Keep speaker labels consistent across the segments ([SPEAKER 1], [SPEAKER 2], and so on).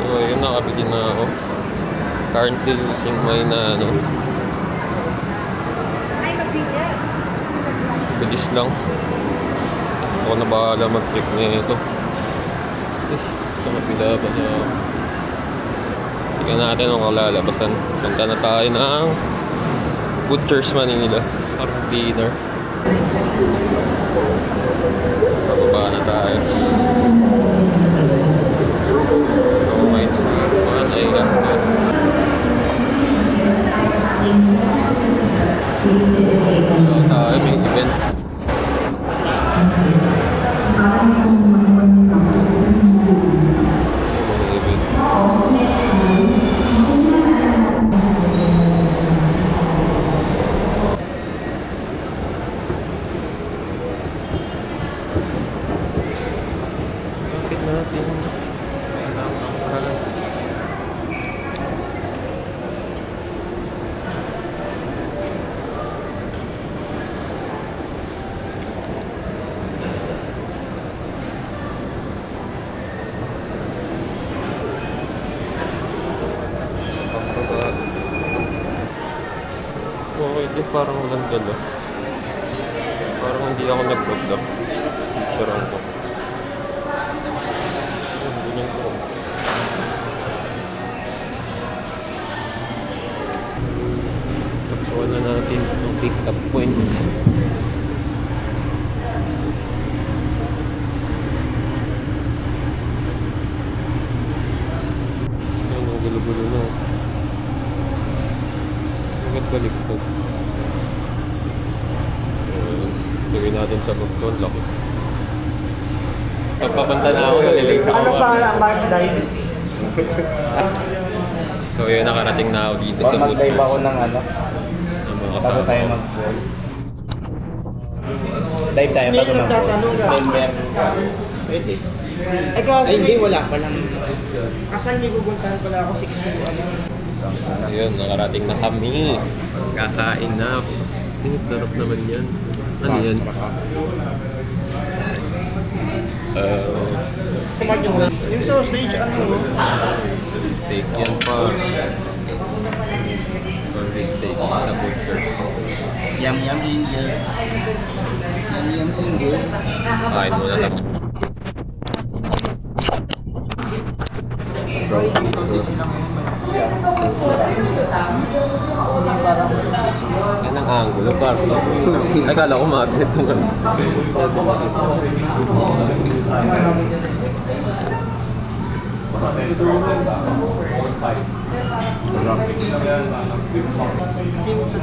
[SPEAKER 1] So, yun, nakabili na ako. Currently using my na ano. Bilis lang. Ako na bahala mag-pick nito. Sa mapila ba na. Tingnan natin ang kalalabasan. Punta na tayo ng Butchers Manila. Parang dinner. Pababa na tayo. Oh my God. Ay lang. Tayo may event. Okay, di parang walang dala. Parang hindi ako nag-vlog. Picturean ko. Ganyan ko. Tapuan na natin ang pick-up point. Ayun, ang gulo-gulo na. Baliktad. Lagay natin sa bukton, laki. Papunta na ako, nalilink ako.
[SPEAKER 2] Ano pa ang Mark Dives?
[SPEAKER 1] So yun, nakarating na ako dito sa Butchers.
[SPEAKER 2] Mag-drive ako ng ano? Bago tayo mag-drive. Dive tayo bago mag-drive. Member. Pwede. Ay hindi, wala palang. Asan may pupuntahan pala ako 6 na
[SPEAKER 1] ayun, nakarating na kami. Kakain na ako. Sarap naman yan. Ano yan?
[SPEAKER 2] Yung sausage, ano?
[SPEAKER 1] Steak yan pa. Only steak sa Butchers.
[SPEAKER 2] Yum yum angel. Yum yum angel.
[SPEAKER 1] Kain muna lang. Yan ang angulo, parang akala ko magnet ito nga.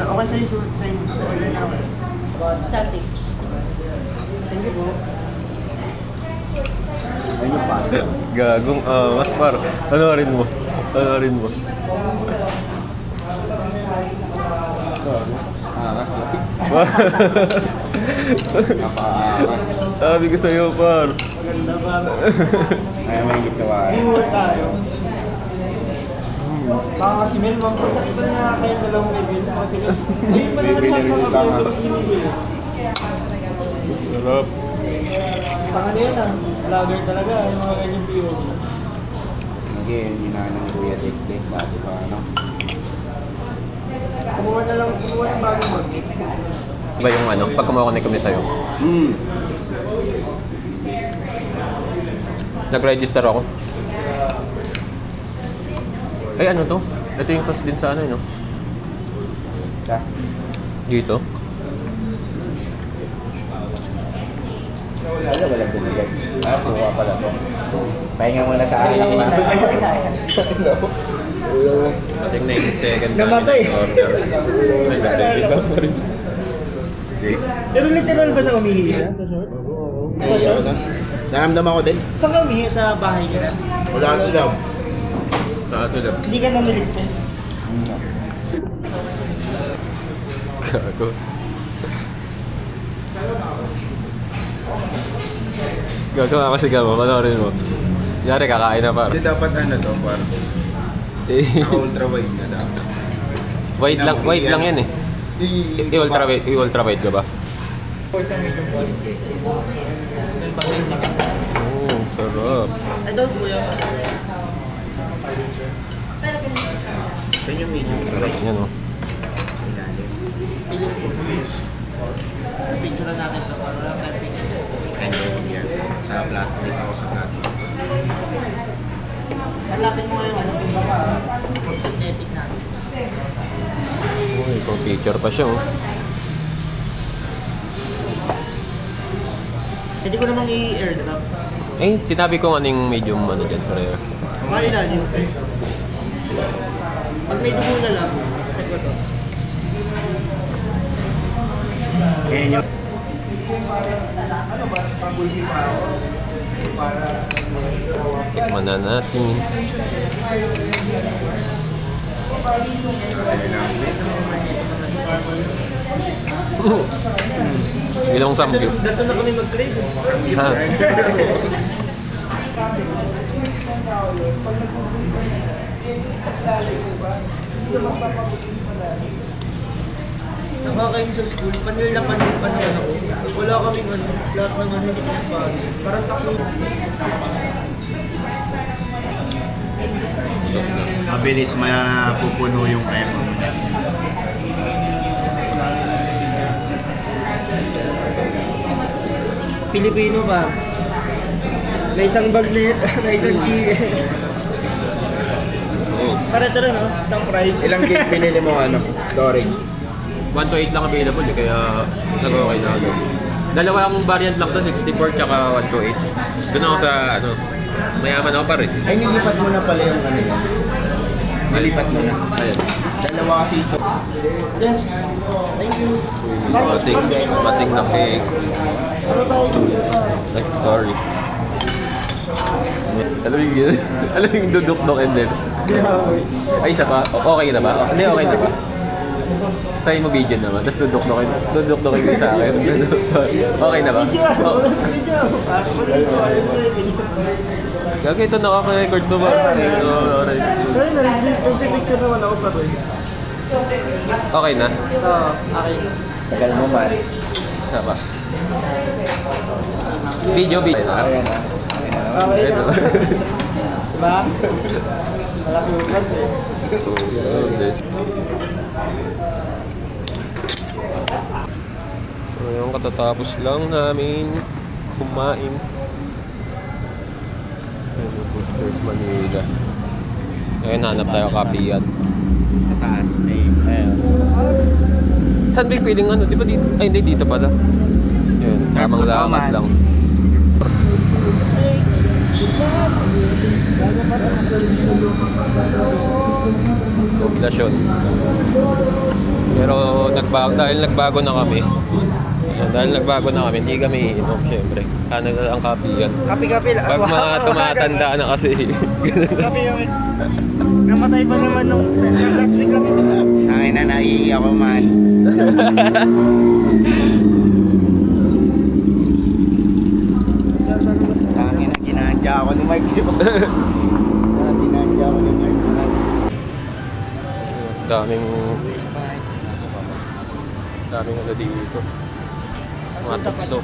[SPEAKER 2] Okay sa'yo,
[SPEAKER 3] Sausage.
[SPEAKER 2] Thank you po.
[SPEAKER 1] Gagong, mas par. Ano rin mo? Ano rin mo?
[SPEAKER 2] Aras laki.
[SPEAKER 1] Sabi ko sa'yo, par.
[SPEAKER 2] Maganda ba?
[SPEAKER 4] Ayaw may higit sa wahay.
[SPEAKER 2] Baka kasi Mel, nakita niya kayo dalawang level. Kasi ayun pa naman mga pesos binibili.
[SPEAKER 1] Sarap.
[SPEAKER 2] Baka na yan vlogger talaga, yung mga ganyan POV.
[SPEAKER 4] Hindi, hinahan ng Kuya Dek-Dek. Dati pa ano.
[SPEAKER 2] Kumuha yung bagong mag-make.
[SPEAKER 1] Iba yung ano, pag kumakonect kami sa'yo. Nag-register ako. Ay, ano to? Ito yung sauce din sa ano, no? Dito.
[SPEAKER 4] Wala, walang bumigay. Suwa pala to. Pahinga muna sa akin.
[SPEAKER 1] Ating 9 second.
[SPEAKER 2] Namatay.
[SPEAKER 1] Order.
[SPEAKER 2] Pero literal ba na umihi siya sa short? Sa short?
[SPEAKER 4] Naramdaman ko din.
[SPEAKER 2] Saan ka umihi? Sa bahay ka na?
[SPEAKER 4] Wala ito daw.
[SPEAKER 1] Nakasulap.
[SPEAKER 2] Hindi ka namiligpit?
[SPEAKER 1] Gago. Gago nga kasi gamo, panoorin mo. Yari, kakain na par.
[SPEAKER 4] Hindi dapat ano to, par. Ultra wide na dapat.
[SPEAKER 1] Wide lang yan eh. I-ultra wide ka ba?
[SPEAKER 2] Yes.
[SPEAKER 1] Oh, sarap.
[SPEAKER 2] I don't kuya. Sa inyo medium.
[SPEAKER 1] Yan o.
[SPEAKER 2] Ilalim. Picture na natin ito. Para lang tayo picture. Ayun yan. Sa plat. Dito ako sa plat. Malapit mo ngayon. Aesthetic natin.
[SPEAKER 1] Uy, kung picture pa siya oh.
[SPEAKER 2] Hindi ko namang i-airdrop.
[SPEAKER 1] Eh, sinabi ko nga yung medium ano dyan, pareho.
[SPEAKER 2] Ilalim. Pag may dugo na lang, check ko to. Ayan yung... Ano ba? Pag-uwi pa ako.
[SPEAKER 1] Tikman na natin. Ilang samgyup?
[SPEAKER 2] Dato na kami mag-crave.
[SPEAKER 1] Ha?
[SPEAKER 2] Nakakain sa school, panil na panil pa naman ako. Wala kaming ano, lahat ng ano hindi pinagbago. Parang taklo. Mabilis mapupuno yung kaya mo. Pilipino ba? May isang bag na isang chicken. Para ito rin, no? Isang price.
[SPEAKER 4] Ilang gig pinili mo ano? Storage?
[SPEAKER 1] 1 to 8 lang available eh, kaya nag-okay na agad. Dalawang variant lang to, 64 tsaka 1 to 8. Doon ako sa ano, mayaman ako pa rin.
[SPEAKER 4] Ay, nilipat mo na pala yung ano yun. Nilipat mo na.
[SPEAKER 1] Ayun.
[SPEAKER 4] Dalawa kasi stock.
[SPEAKER 2] Yes. Thank you.
[SPEAKER 1] Mating na cake. Ay, sorry. Alam mo yung alam mo yung duduk-duk and lips. Ay, isa pa. Okay na ba? Hindi, okay na ba? Try mo video naman, tapos duduk-dukin mo sa akin. Okay na ba? Oh. Gagi, ito nakaka-record mo ba? Alright.
[SPEAKER 2] Kaya na rin, picture naman ako pa rin.
[SPEAKER 1] Okay na?
[SPEAKER 2] Oo, okay.
[SPEAKER 4] Tagal mo man.
[SPEAKER 1] Isa pa. Video.
[SPEAKER 4] Ayan na.
[SPEAKER 2] Okay na. Diba? Wala sukas eh.
[SPEAKER 1] So yung katatapos lang namin kumain. Ayun, Foodsters Manila. Ngayon hanap tayo kapiyan.
[SPEAKER 4] Mataas. May... Ayan.
[SPEAKER 1] Saan ba yung piling ano? Di ba dito? Ay hindi, dito pala. Yun, tamang lakad lang. Poblasyon. Pero dahil nagbago na kami. Hindi kami iinom syempre. Ano na ang kapiyan.
[SPEAKER 2] Kapi-kapi lang.
[SPEAKER 1] Pag mga tumatanda na kasi.
[SPEAKER 2] Kapi-kapi. Namatay pa naman nung last week lang ito.
[SPEAKER 4] Tangin na, naiiyak ako man. Tangin na, ginadya ako ng mic. Ginadya ako ng mic.
[SPEAKER 1] daming ano dito. Mga tukso.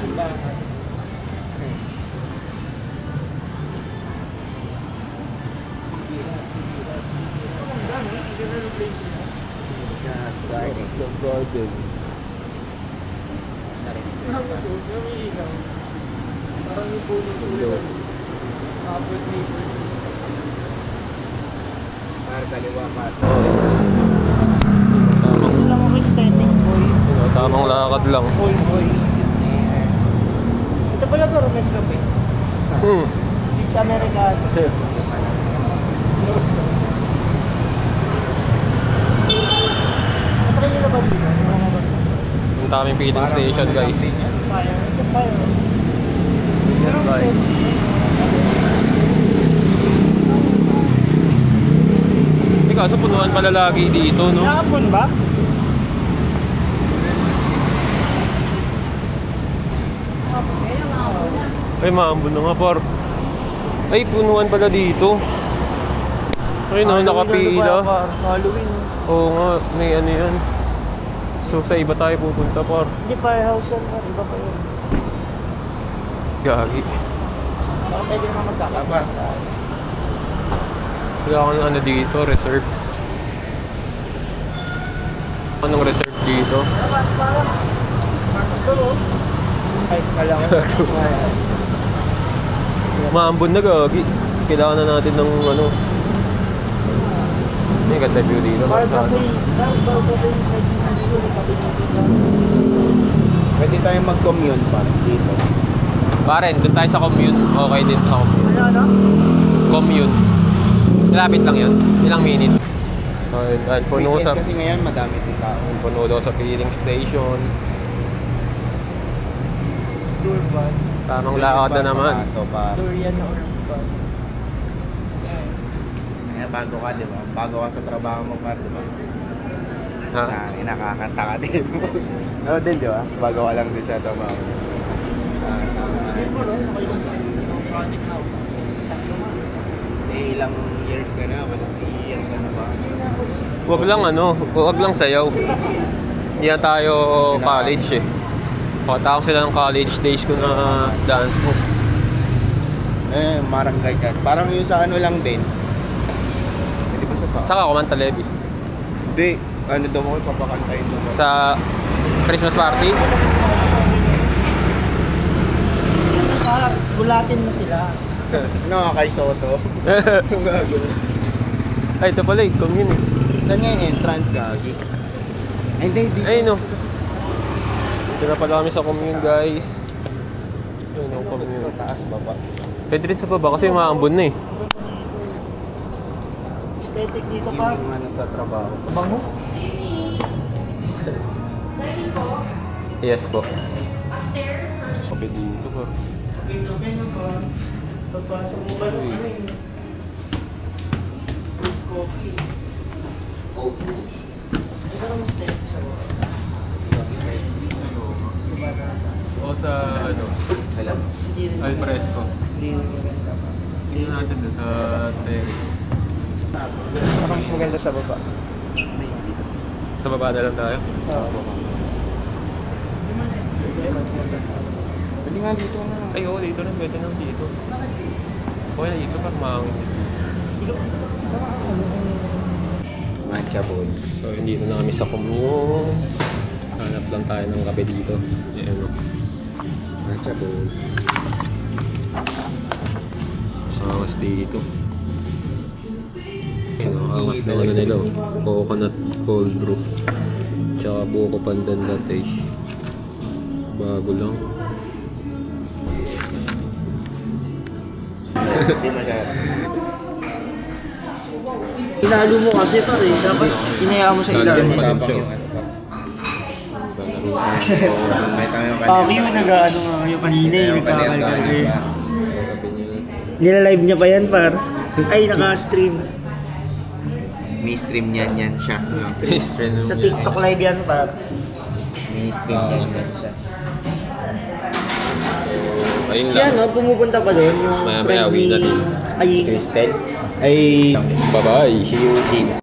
[SPEAKER 1] Garden.
[SPEAKER 2] Parang yung puno-puno. Apple dito.
[SPEAKER 4] Para kaliwa ka.
[SPEAKER 2] Ano lang ako aesthetic boy.
[SPEAKER 1] Tamang lakad lang.
[SPEAKER 2] Boy. Ito pala ba Romes Cafe? Beach Americano. Kapag nyo na ba dito?
[SPEAKER 1] Ang daming feeding station guys.
[SPEAKER 2] Fire.
[SPEAKER 1] Kaso punuan pala lagi dito, no?
[SPEAKER 2] Nakapon ba?
[SPEAKER 1] Ay, maambon na nga, par. Ay, punuan pala dito. Ay, no, nakapila.
[SPEAKER 2] Halloween.
[SPEAKER 1] Oo nga, may ano yan. So, sa iba tayo pupunta, par.
[SPEAKER 2] Hindi, firehouse yan. Iba pa yun.
[SPEAKER 1] Gagi.
[SPEAKER 2] Baka pwede naman magkakaba.
[SPEAKER 1] Wala akong ano dito, reserve. Anong reserve dito?
[SPEAKER 2] Ay, kala ko.
[SPEAKER 1] Maambon na gagi. Kailangan na natin ng ano. May ganda view dito.
[SPEAKER 4] Pwede tayong mag-commune pa dito.
[SPEAKER 1] Paren, dun tayo sa commune. Okay din sa commune.
[SPEAKER 2] Ano?
[SPEAKER 1] Commune. Malapit lang yun. Ilang minute. Ay, dahil puno sa...
[SPEAKER 4] Kasi ngayon madami din tao.
[SPEAKER 1] Puno daw sa filling station.
[SPEAKER 2] Durban.
[SPEAKER 1] Tamang laot na naman.
[SPEAKER 2] Durian na Urban.
[SPEAKER 4] Kaya bago ka, di ba? Bago ka sa trabaho mo pa, di ba?
[SPEAKER 1] Ha?
[SPEAKER 4] Nakakanta ka din. Oo din, di ba? Bago ka lang din sa trabaho. Ilang years ka na? Walang year ka na ba?
[SPEAKER 1] Wag lang ano, wag lang sayaw. Hindi na tayo college eh. Pakatawag sila ng college days ko na dance moves.
[SPEAKER 4] Marangay ka. Parang yung sa ano lang din. Hindi ba sa pa?
[SPEAKER 1] Saka kumanta Levi.
[SPEAKER 4] Hindi. Ano daw ako papakantayin mo?
[SPEAKER 1] Sa Christmas party.
[SPEAKER 2] Gulatin mo sila.
[SPEAKER 4] Ano kay Soto?
[SPEAKER 1] Ay, ito pala eh, commune eh.
[SPEAKER 4] Saan nga yung entrance gagi? Ay, hindi.
[SPEAKER 1] Ay no. Ito na pala kami sa commune guys. Ayun ang commune.
[SPEAKER 4] Taas, baba.
[SPEAKER 1] Pwede rin sa baba kasi maambon na eh.
[SPEAKER 2] Aesthetic dito pa.
[SPEAKER 4] Yung mga nagtatrabaho.
[SPEAKER 2] Bango.
[SPEAKER 1] Yes po. Kape dito pa.
[SPEAKER 2] Okay na ba? Pagpasok mo ba
[SPEAKER 1] Uy.
[SPEAKER 2] coffee? Ito ka mas step sa baba.
[SPEAKER 1] O sa ano,
[SPEAKER 4] Alam.
[SPEAKER 2] Hindi rin.
[SPEAKER 1] al fresco.
[SPEAKER 2] Hindi rin maganda pa.
[SPEAKER 1] Tingnan natin doon sa terrace.
[SPEAKER 2] Parang mas maganda sa baba.
[SPEAKER 1] Sa baba na lang tayo.
[SPEAKER 2] Oo.
[SPEAKER 4] Pwede nga dito na.
[SPEAKER 1] Ay oo, dito na. Pwede na dito. Okay na dito pag mahangin.
[SPEAKER 4] Mancha boy.
[SPEAKER 1] So, dito na kami sa commune. Hanap lang tayo ng kape dito. Ayan o.
[SPEAKER 4] Mancha boy.
[SPEAKER 1] Sangas dito. Ayan o, angas na ano nila o. Coconut cold brew. Tsaka buko pandan latte. Bago lang.
[SPEAKER 4] Hindi masyado.
[SPEAKER 2] Inalo mo kasi pare, dapat inayaan mo sa
[SPEAKER 1] Lalo
[SPEAKER 2] ilalim.
[SPEAKER 1] yung
[SPEAKER 4] Matapang
[SPEAKER 1] siya.
[SPEAKER 4] yung ano pa.
[SPEAKER 1] Balaro.
[SPEAKER 4] May tayo yung
[SPEAKER 2] Ah, yung nag-ano nga kayo kanina eh, nagkakalkal eh.
[SPEAKER 1] Kape niya.
[SPEAKER 2] Nilalive niya pa yan par. Ay, naka-stream.
[SPEAKER 4] Ni-stream yan siya.
[SPEAKER 1] Pastry na
[SPEAKER 2] Sa
[SPEAKER 1] yan.
[SPEAKER 2] TikTok live yan par.
[SPEAKER 4] Ni-stream yan siya.
[SPEAKER 1] Ayun
[SPEAKER 2] Siya
[SPEAKER 1] lang.
[SPEAKER 2] no, pumupunta pa doon yung
[SPEAKER 1] Maya-maya,
[SPEAKER 2] friend
[SPEAKER 1] uwi
[SPEAKER 2] ni...
[SPEAKER 1] na din.
[SPEAKER 2] Ay,
[SPEAKER 4] Crystal? Ay,
[SPEAKER 1] Bye-bye.
[SPEAKER 4] si Eugene.